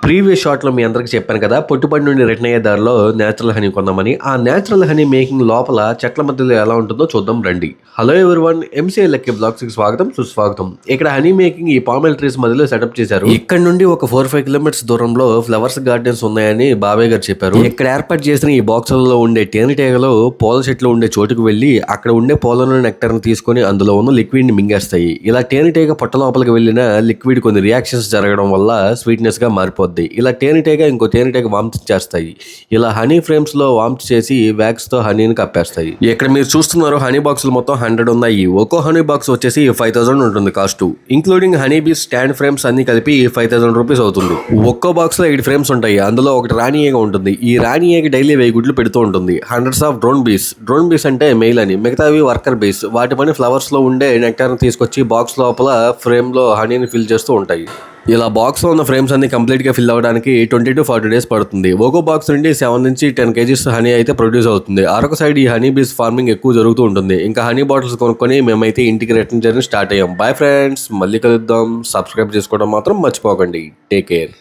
Previous షాట్లో మీ అందరికీ చెప్పాను కదా, పొట్టుబడి నుండి రిటర్న్ అయ్యే దారిలో నేచురల్ హనీ కొందామని. ఆ నేచురల్ హనీ మేకింగ్ లోపల చెట్ల మధ్యలో ఎలా ఉంటుందో చూద్దాం రండి. Hello everyone, MCA lucky blogs కి స్వాగతం సుస్వాగతం. ఇక్కడ హనీ మేకింగ్ ఈ పామెల్ ట్రీస్ మధ్యలో సెటప్ చేశారు. ఇక్కడ నుండి ఒక 4-5 కిలోమీటర్స్ దూరంలో ఫ్లవర్స్ గార్డెన్స్ ఉన్నాయని బాబాయ్ గారు చెప్పారు. ఇక్కడ ఏర్పాటు చేసిన ఈ బాక్సులలో ఉండే తేనెటీగలు పూల చెట్లు ఉండే చోటుకు వెళ్లి అక్కడ ఉండే పూలను నెక్టర్ ని తీసుకొని అందులో ఉన్న లిక్విడ్ ని మింగేస్తాయి. ఇలా తేనెటీగ పొట్ట లోపలికి వెళ్లిన లిక్విడ్ కొన్ని రియాక్షన్స్ జరగడం వల్ల స్వీట్నెస్ గా మారిపోద్ది. ఇలా తేనెటీగ ఇంకో తేనెటీగ వామిట్ చేస్తాయి. ఇలా హనీ ఫ్రేమ్స్ లో వామిట్ చేసి వ్యాక్స్ తో హనీని కప్పేస్తాయి. ఇక్కడ మీరు చూస్తున్నారు హనీ బాక్సులు మొత్తం 100 ఉన్నాయి. ఒక్కో హనీ బాక్స్ వచ్చేసి 5000 ఉంటుంది cost. Including honey bee stand frames అన్ని కలిపి 5000 రూపీస్ అవుతుంది. ఒక్కో బాక్స్ లో 8 ఫ్రేమ్స్ ఉంటాయి. అందులో ఒకటి రాణి ఈగ ఉంటుంది. ఈ రాణి ఈగ డైలీ 1000 గుడ్లు పెడుతూ ఉంటుంది. హండ్రెడ్స్ ఆఫ్ డ్రోన్ బీస్ అంటే మెయిల్ అని, మిగతావి వర్కర్ బీస్. వాటి పని ఫ్లవర్స్ లో ఉండే నెక్టార్ తీసుకొచ్చి బాక్స్ లోపల ఫ్రేమ్ లో హనీని ఫిల్ చేస్తూ ఉంటాయి. ఇలా బాక్స్ లో ఉన్న ఫ్రేమ్స్ అన్ని కంప్లీట్ గా ఫిల్ అవ్వడానికి 20 to 40 days పడుతుంది. ఒక్కో బాక్స్ నుండి 7 నుంచి 10 kgs హనీ అయితే ప్రొడ్యూస్ అవుతుంది. అరొక సైడ్ ఈ హనీ బీస్ ఫార్మింగ్ ఎక్కువ జరుగుతూ ఉంటుంది. ఇంకా హనీ బాటిల్స్ కొనుక్కొని మేమైతే ఇంటికి రిటర్న్ జర్నీ స్టార్ట్ అయ్యాం. బాయ్ ఫ్రెండ్స్, మళ్ళీ కలుద్దాం. సబ్స్క్రైబ్ చేసుకోవడం మాత్రం మర్చిపోకండి. Take care.